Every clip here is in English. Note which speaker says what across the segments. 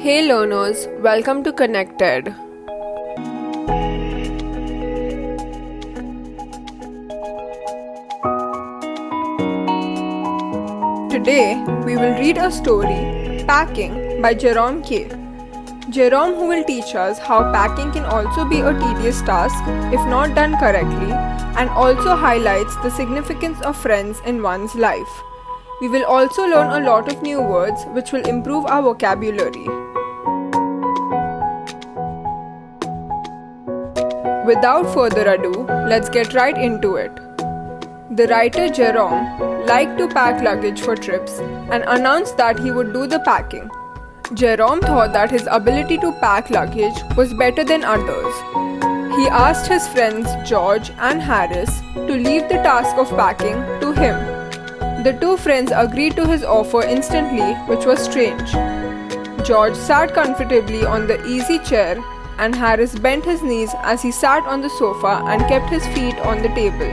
Speaker 1: Hey learners, welcome to Connected. Today we will read a story, Packing by Jerome K. Jerome, who will teach us how packing can also be a tedious task if not done correctly, and also highlights the significance of friends in one's life. We will also learn a lot of new words which will improve our vocabulary. Without further ado, let's get right into it. The writer Jerome liked to pack luggage for trips and announced that he would do the packing. Jerome thought that his ability to pack luggage was better than others. He asked his friends George and Harris to leave the task of packing to him. The two friends agreed to his offer instantly, which was strange. George sat comfortably on the easy chair and Harris bent his knees as he sat on the sofa and kept his feet on the table.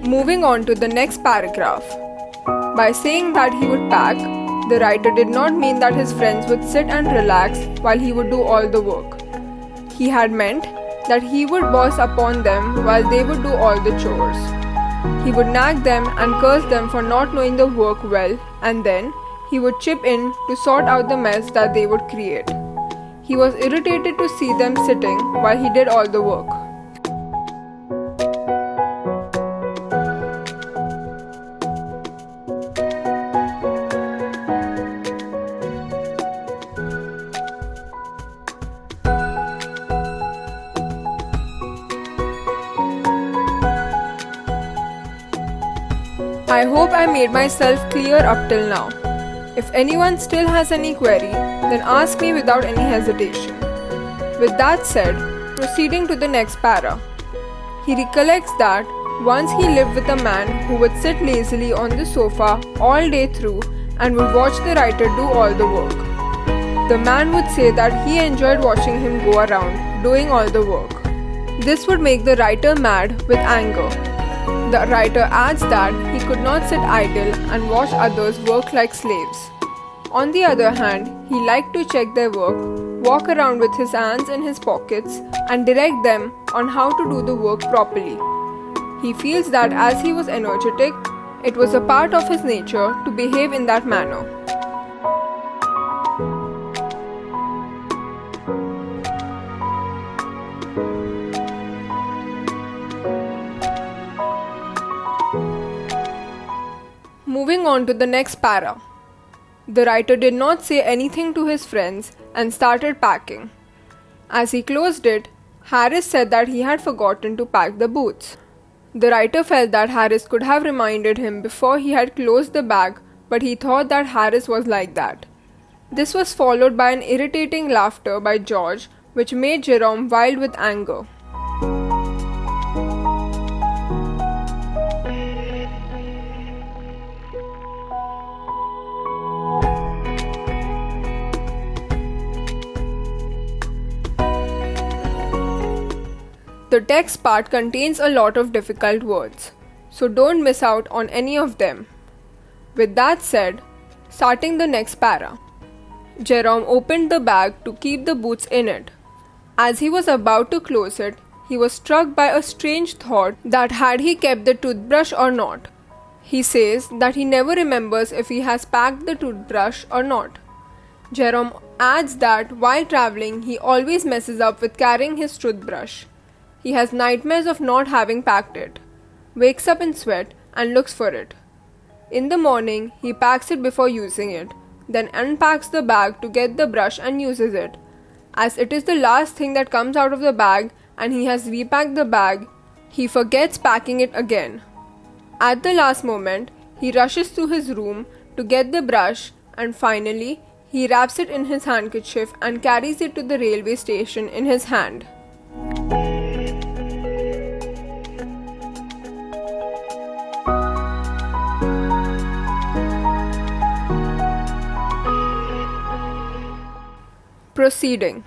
Speaker 1: Moving on to the next paragraph. By saying that he would pack, the writer did not mean that his friends would sit and relax while he would do all the work. He had meant that he would boss upon them while they would do all the chores. He would nag them and curse them for not knowing the work well, and then he would chip in to sort out the mess that they would create. He was irritated to see them sitting while he did all the work. I hope I made myself clear up till now. If anyone still has any query, then ask me without any hesitation. With that said, proceeding to the next para. He recollects that once he lived with a man who would sit lazily on the sofa all day through and would watch the writer do all the work. The man would say that he enjoyed watching him go around doing all the work. This would make the writer mad with anger. The writer adds that he could not sit idle and watch others work like slaves. On the other hand, he liked to check their work, walk around with his hands in his pockets, and direct them on how to do the work properly. He feels that as he was energetic, it was a part of his nature to behave in that manner. Moving on to the next para. The writer did not say anything to his friends and started packing. As he closed it, Harris said that he had forgotten to pack the boots. The writer felt that Harris could have reminded him before he had closed the bag, but he thought that Harris was like that. This was followed by an irritating laughter by George, which made Jerome wild with anger. The text part contains a lot of difficult words, so don't miss out on any of them. With that said, starting the next para. Jerome opened the bag to keep the boots in it. As he was about to close it, he was struck by a strange thought that had he kept the toothbrush or not. He says that he never remembers if he has packed the toothbrush or not. Jerome adds that while traveling, he always messes up with carrying his toothbrush. He has nightmares of not having packed it, wakes up in sweat and looks for it. In the morning, he packs it before using it, then unpacks the bag to get the brush and uses it. As it is the last thing that comes out of the bag and he has repacked the bag, he forgets packing it again. At the last moment, he rushes to his room to get the brush and finally, he wraps it in his handkerchief and carries it to the railway station in his hand. Proceeding.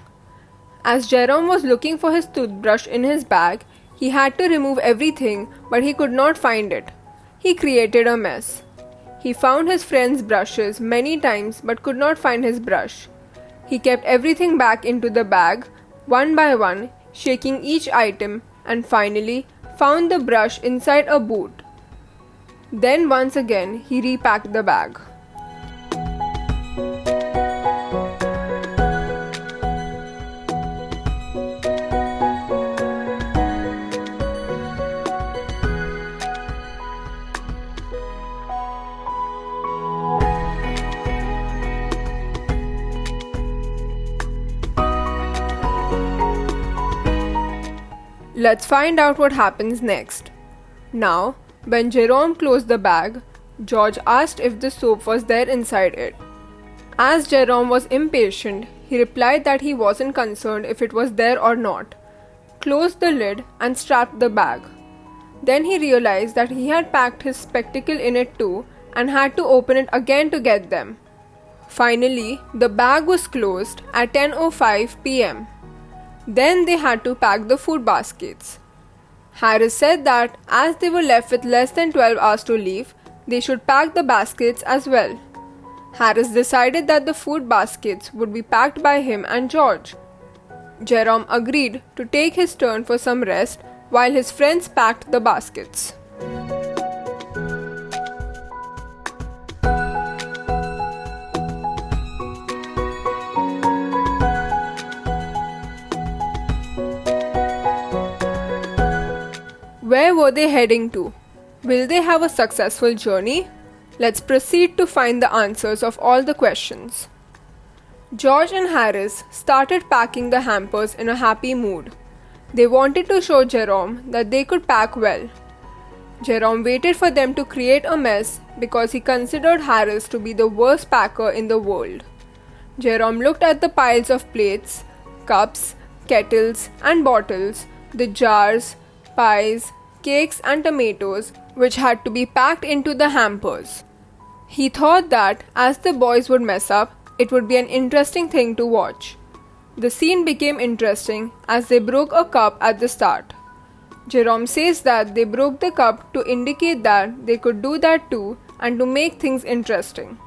Speaker 1: As Jerome was looking for his toothbrush in his bag, he had to remove everything, but he could not find it. He created a mess. He found his friend's brushes many times but could not find his brush. He kept everything back into the bag, one by one, shaking each item, and finally found the brush inside a boot. Then once again he repacked the bag. Let's find out what happens next. Now, when Jerome closed the bag, George asked if the soap was there inside it. As Jerome was impatient, he replied that he wasn't concerned if it was there or not, closed the lid and strapped the bag. Then he realized that he had packed his spectacle in it too and had to open it again to get them. Finally, the bag was closed at 10:05 p.m. Then they had to pack the food baskets. Harris said that as they were left with less than 12 hours to leave, they should pack the baskets as well. Harris decided that the food baskets would be packed by him and George. Jerome agreed to take his turn for some rest while his friends packed the baskets. Where were they heading to? Will they have a successful journey? Let's proceed to find the answers of all the questions. George and Harris started packing the hampers in a happy mood. They wanted to show Jerome that they could pack well. Jerome waited for them to create a mess because he considered Harris to be the worst packer in the world. Jerome looked at the piles of plates, cups, kettles, and bottles, the jars, pies, cakes and tomatoes which had to be packed into the hampers. He thought that as the boys would mess up, it would be an interesting thing to watch. The scene became interesting as they broke a cup at the start. Jerome says that they broke the cup to indicate that they could do that too and to make things interesting.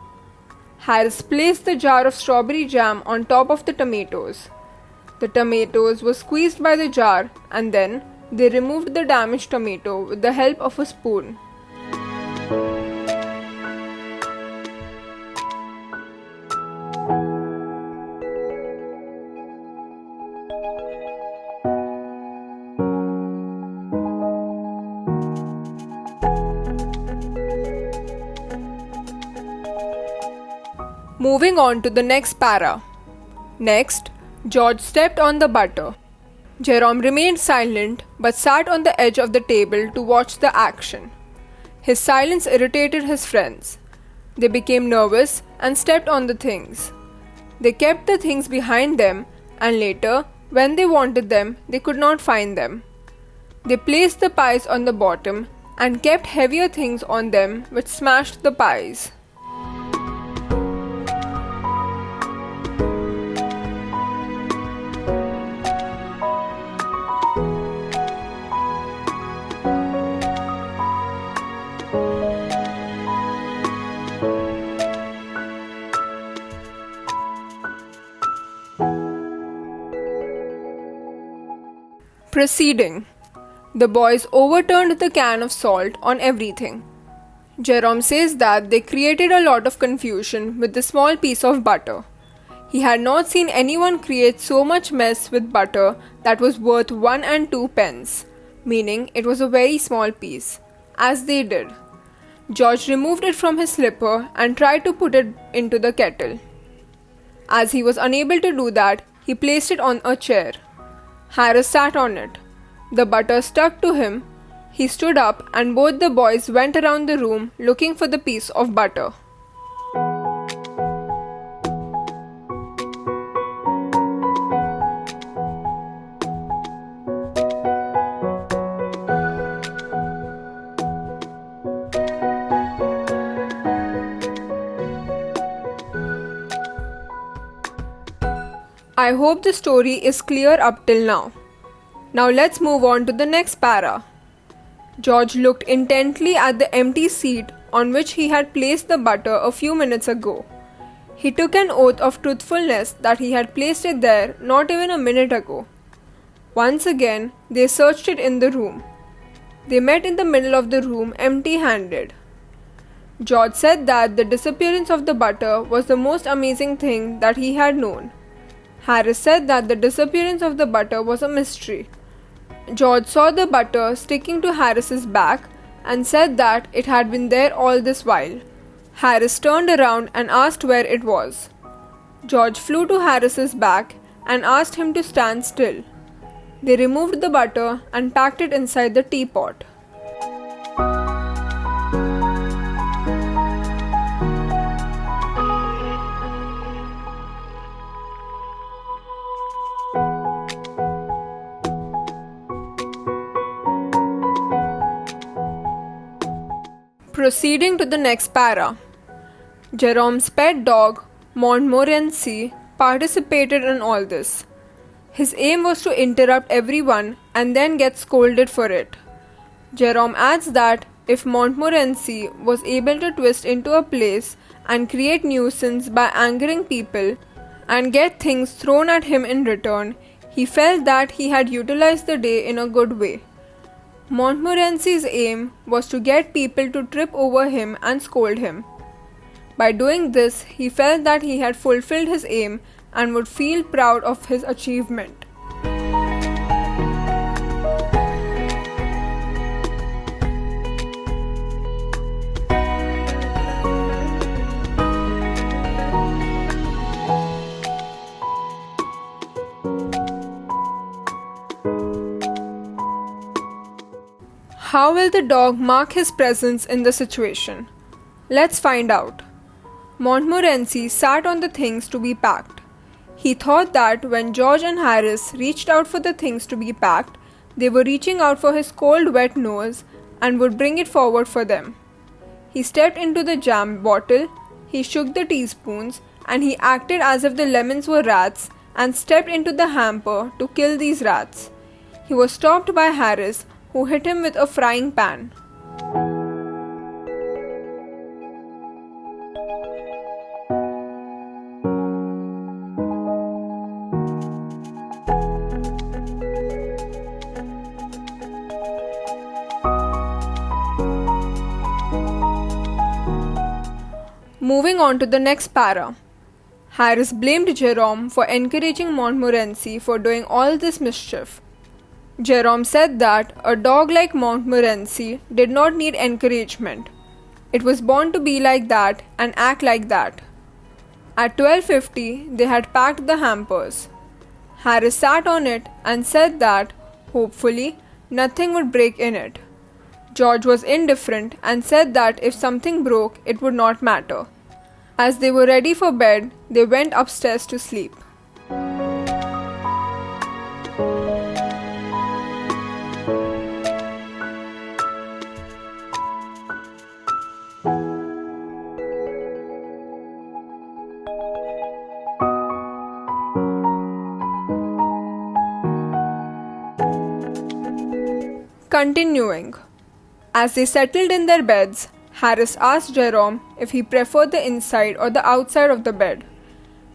Speaker 1: Harris placed the jar of strawberry jam on top of the tomatoes. The tomatoes were squeezed by the jar and then they removed the damaged tomato with the help of a spoon. Moving on to the next para. Next, George stepped on the butter. Jerome remained silent but sat on the edge of the table to watch the action. His silence irritated his friends. They became nervous and stepped on the things. They kept the things behind them and later, when they wanted them, they could not find them. They placed the pies on the bottom and kept heavier things on them which smashed the pies. Proceeding. The boys overturned the can of salt on everything. Jerome says that they created a lot of confusion with the small piece of butter. He had not seen anyone create so much mess with butter that was worth 1 and 2 pence, meaning it was a very small piece, as they did. George removed it from his slipper and tried to put it into the kettle. As he was unable to do that, he placed it on a chair. Harris sat on it. The butter stuck to him. He stood up and both the boys went around the room looking for the piece of butter. I hope the story is clear up till now. Now let's move on to the next para. George looked intently at the empty seat on which he had placed the butter a few minutes ago. He took an oath of truthfulness that he had placed it there not even a minute ago. Once again, they searched it in the room. They met in the middle of the room empty-handed. George said that the disappearance of the butter was the most amazing thing that he had known. Harris said that the disappearance of the butter was a mystery. George saw the butter sticking to Harris's back and said that it had been there all this while. Harris turned around and asked where it was. George flew to Harris's back and asked him to stand still. They removed the butter and packed it inside the teapot. Proceeding to the next para. Jerome's pet dog, Montmorency, participated in all this. His aim was to interrupt everyone and then get scolded for it. Jerome adds that if Montmorency was able to twist into a place and create nuisance by angering people and get things thrown at him in return, he felt that he had utilized the day in a good way. Montmorency's aim was to get people to trip over him and scold him. By doing this, he felt that he had fulfilled his aim and would feel proud of his achievement. How will the dog mark his presence in the situation? Let's find out. Montmorency sat on the things to be packed. He thought that when George and Harris reached out for the things to be packed, they were reaching out for his cold, wet nose and would bring it forward for them. He stepped into the jam bottle, he shook the teaspoons, and he acted as if the lemons were rats and stepped into the hamper to kill these rats. He was stopped by Harris, who hit him with a frying pan. Moving on to the next para. Harris blamed Jerome for encouraging Montmorency for doing all this mischief. Jerome said that a dog like Montmorency did not need encouragement. It was born to be like that and act like that. At 12:50, they had packed the hampers. Harris sat on it and said that, hopefully, nothing would break in it. George was indifferent and said that if something broke, it would not matter. As they were ready for bed, they went upstairs to sleep. Continuing. As they settled in their beds, Harris asked Jerome if he preferred the inside or the outside of the bed.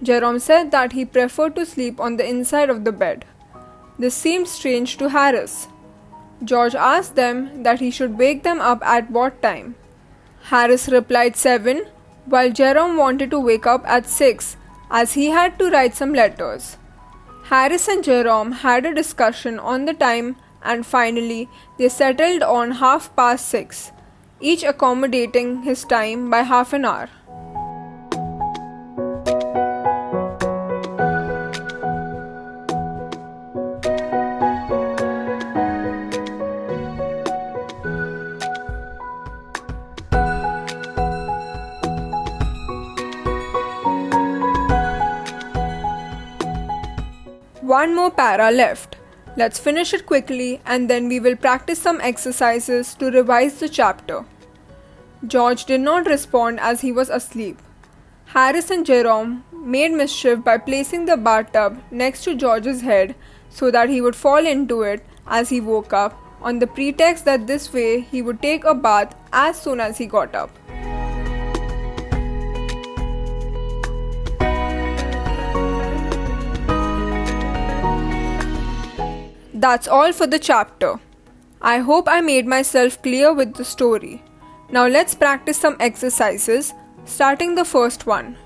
Speaker 1: Jerome said that he preferred to sleep on the inside of the bed. This seemed strange to Harris. George asked them that he should wake them up at what time. Harris replied 7, while Jerome wanted to wake up at 6 as he had to write some letters. Harris and Jerome had a discussion on the time and finally they settled on 6:30, each accommodating his time by half an hour. One more para left. Let's finish it quickly and then we will practice some exercises to revise the chapter. George did not respond as he was asleep. Harris and Jerome made mischief by placing the bathtub next to George's head so that he would fall into it as he woke up, on the pretext that this way he would take a bath as soon as he got up. That's all for the chapter. I hope I made myself clear with the story. Now let's practice some exercises, starting the first one.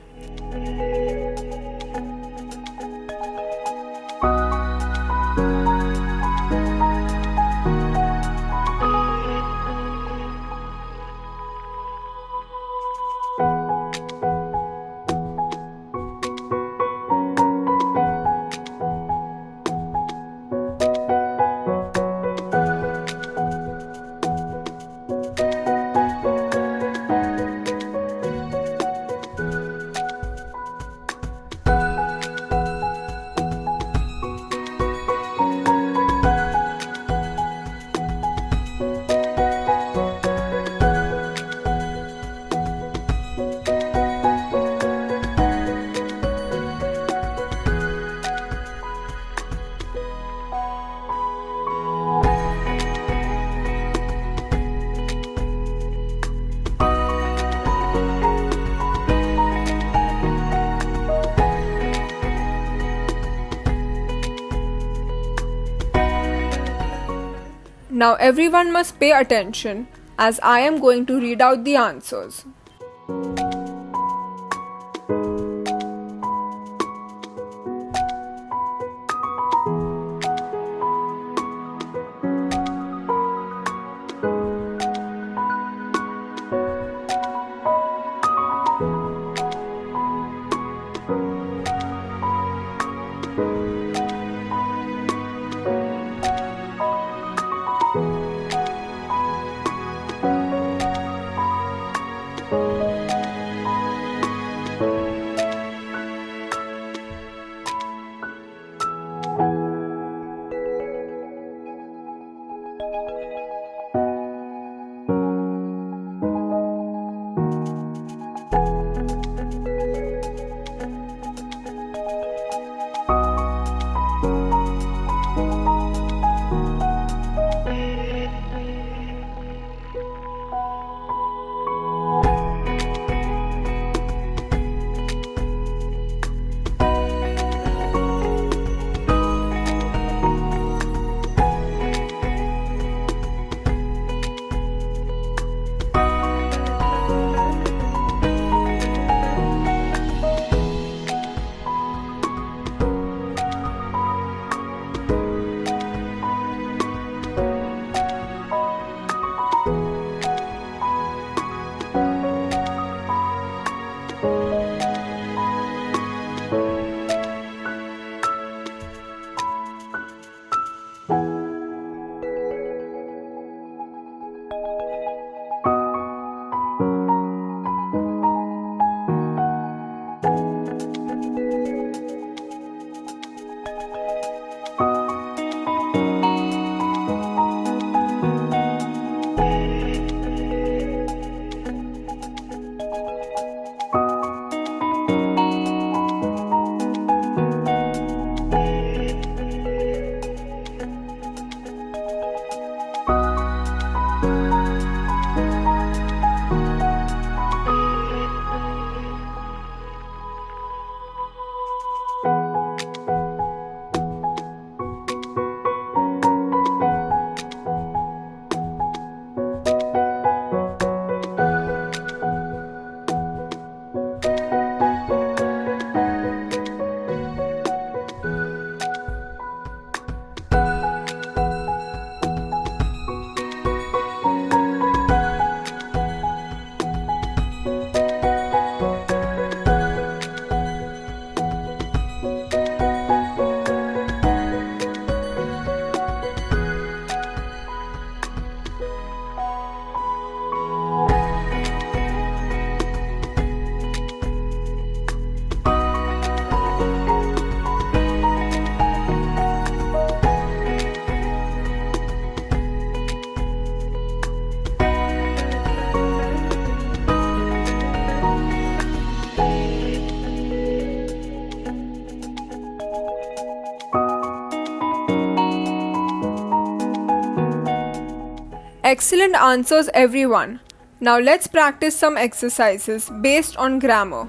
Speaker 1: Now everyone must pay attention as I am going to read out the answers. Excellent answers, everyone. Now let's practice some exercises based on grammar.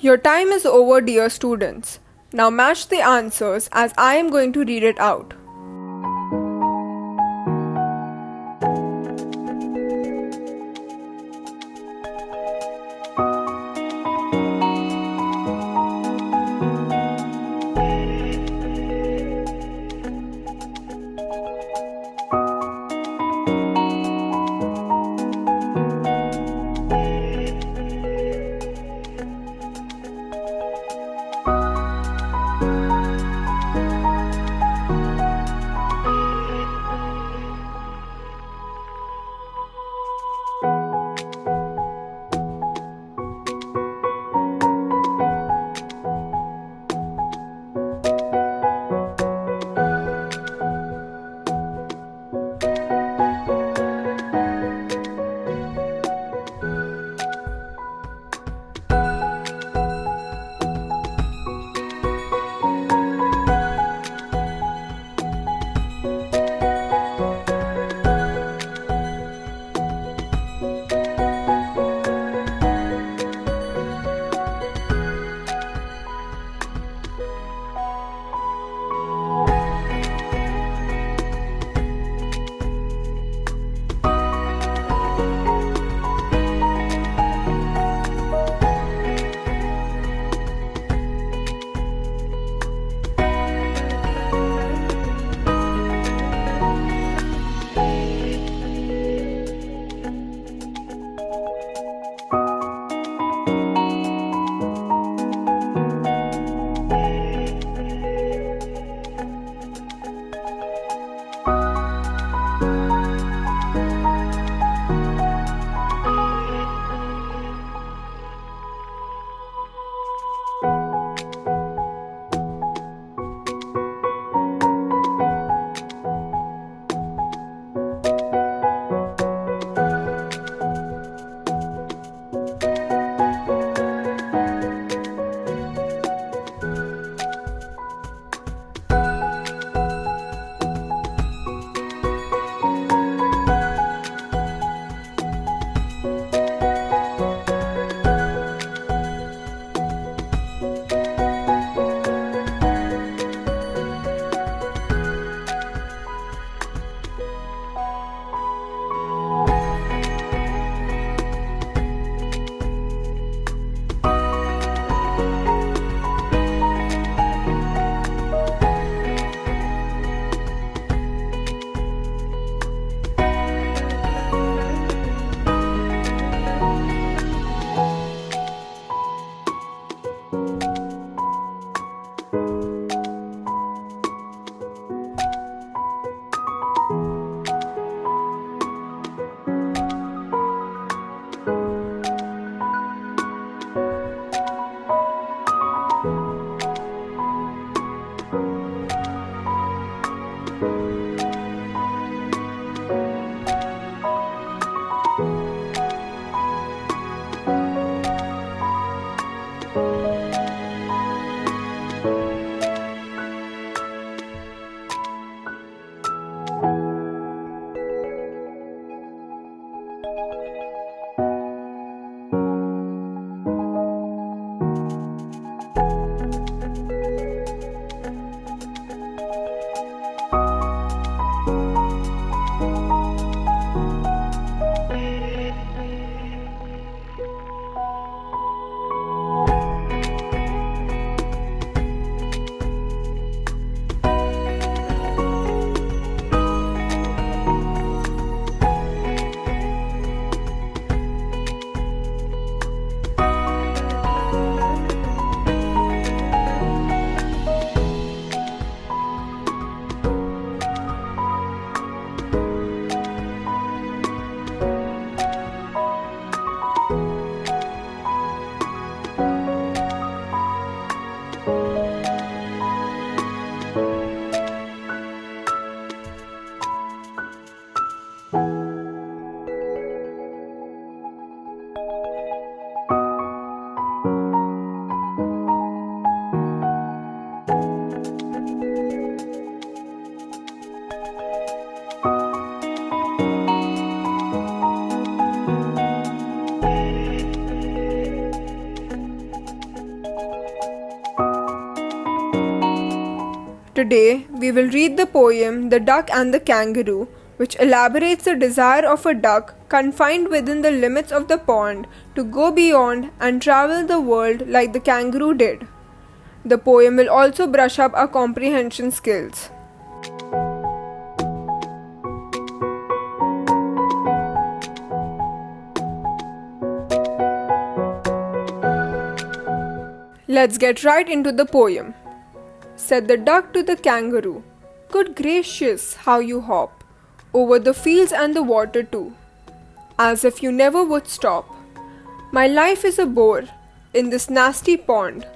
Speaker 1: Your time is over, dear students. Now match the answers as I am going to read it out. Today, we will read the poem The Duck and the Kangaroo, which elaborates the desire of a duck confined within the limits of the pond to go beyond and travel the world like the kangaroo did. The poem will also brush up our comprehension skills. Let's get right into the poem. Said the duck to the kangaroo, "Good gracious, how you hop over the fields and the water too, as if you never would stop. My life is a bore in this nasty pond,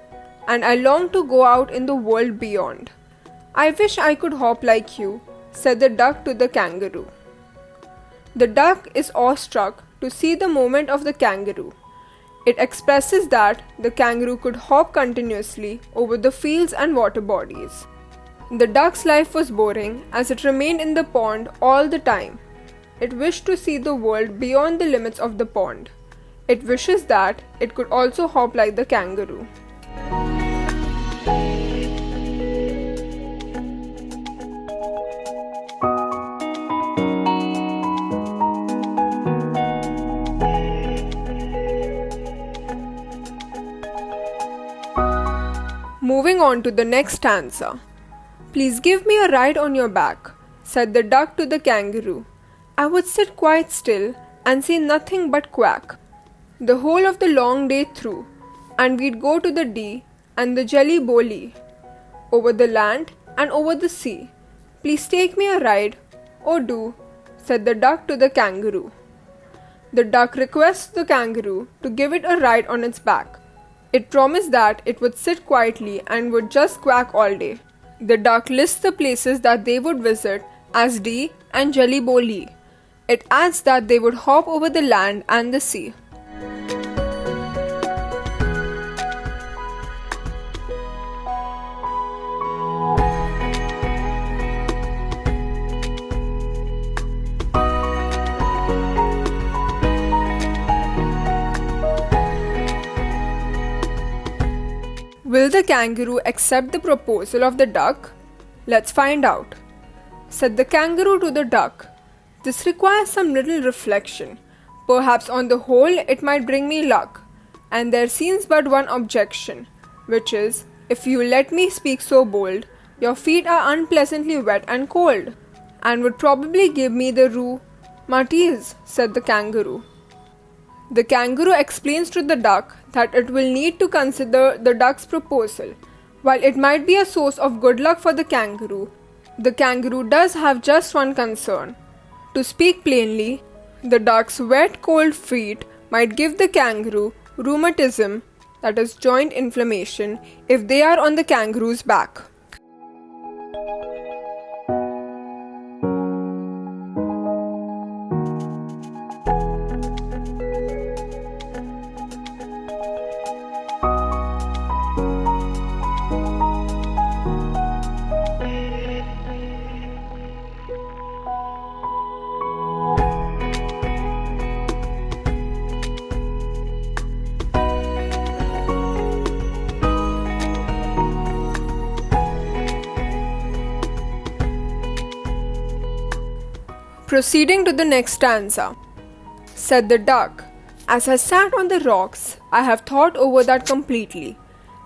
Speaker 1: and I long to go out in the world beyond. I wish I could hop like you," said the duck to the kangaroo. The duck is awestruck to see the movement of the kangaroo. It expresses that the kangaroo could hop continuously over the fields and water bodies. The duck's life was boring as it remained in the pond all the time. It wished to see the world beyond the limits of the pond. It wishes that it could also hop like the kangaroo. Moving on to the next stanza. "Please give me a ride on your back," said the duck to the kangaroo. "I would sit quite still and see nothing but quack the whole of the long day through, and we'd go to the Dee and the Jelly Boli, over the land and over the sea. Please take me a ride, oh do," said the duck to the kangaroo. The duck requests the kangaroo to give it a ride on its back. It promised that it would sit quietly and would just quack all day. The duck lists the places that they would visit as Dee and Jelly Boli. It adds that they would hop over the land and the sea. Will the kangaroo accept the proposal of the duck? Let's find out. Said the kangaroo to the duck, "This requires some little reflection. Perhaps on the whole it might bring me luck. And there seems but one objection, which is, if you let me speak so bold, your feet are unpleasantly wet and cold, and would probably give me the rheumatiz," said the kangaroo. The kangaroo explains to the duck that it will need to consider the duck's proposal. While it might be a source of good luck for the kangaroo does have just one concern. To speak plainly, the duck's wet, cold feet might give the kangaroo rheumatism, that is joint inflammation, if they are on the kangaroo's back. Proceeding to the next stanza. Said the duck, "As I sat on the rocks, I have thought over that completely,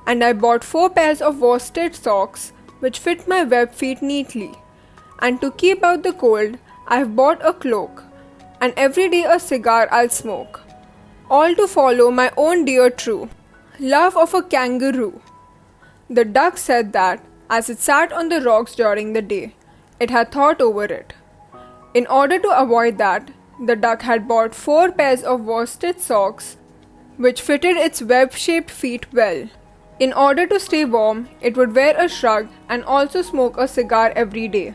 Speaker 1: and I bought 4 pairs of worsted socks which fit my web feet neatly. And to keep out the cold, I have bought a cloak, and every day a cigar I'll smoke, all to follow my own dear true love of a kangaroo." The duck said that, as it sat on the rocks during the day, it had thought over it. In order to avoid that, the duck had bought 4 pairs of worsted socks which fitted its web-shaped feet well. In order to stay warm, it would wear a shrug and also smoke a cigar every day.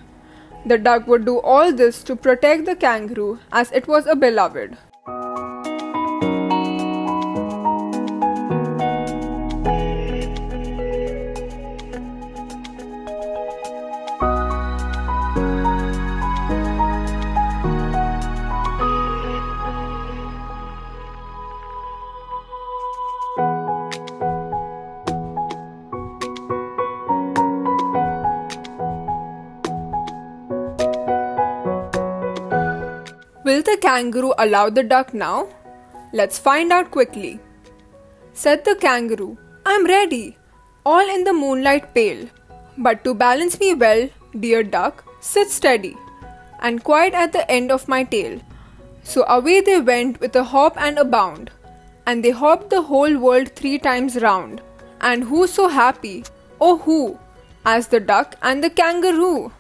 Speaker 1: The duck would do all this to protect the kangaroo as it was a beloved. Will the kangaroo allow the duck now? Let's find out quickly. Said the kangaroo, "I'm ready, all in the moonlight pale. But to balance me well, dear duck, sit steady, and quite at the end of my tail." So away they went with a hop and a bound, and they hopped the whole world 3 times round. And who so happy, oh who, as the duck and the kangaroo?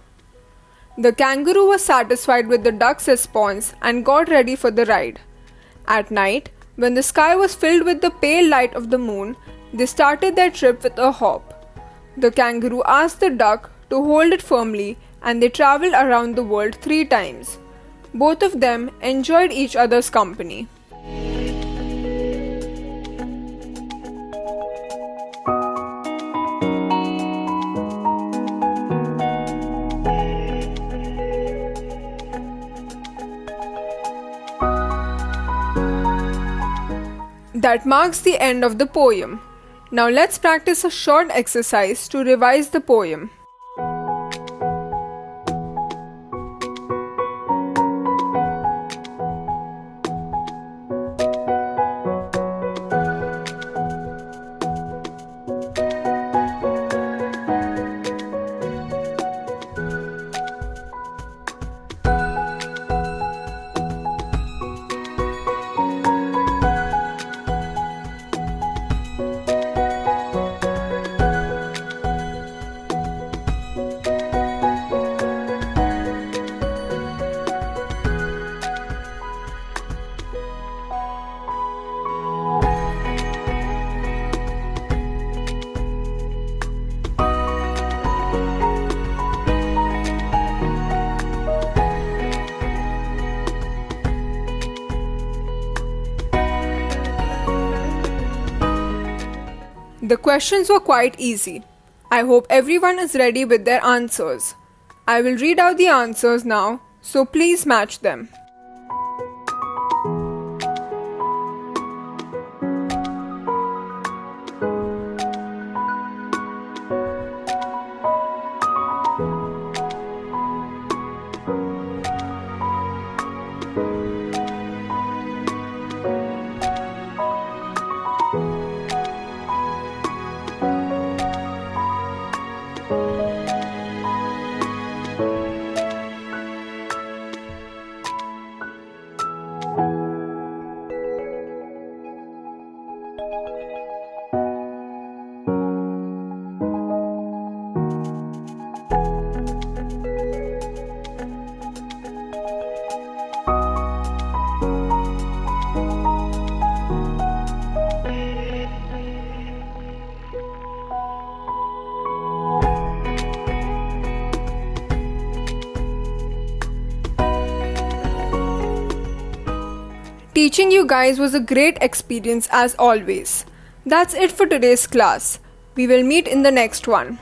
Speaker 1: The kangaroo was satisfied with the duck's response and got ready for the ride. At night, when the sky was filled with the pale light of the moon, they started their trip with a hop. The kangaroo asked the duck to hold it firmly, and they traveled around the world 3 times. Both of them enjoyed each other's company. That marks the end of the poem. Now let's practice a short exercise to revise the poem. The questions were quite easy. I hope everyone is ready with their answers. I will read out the answers now, so please match them. Teaching you guys was a great experience as always. That's it for today's class. We will meet in the next one.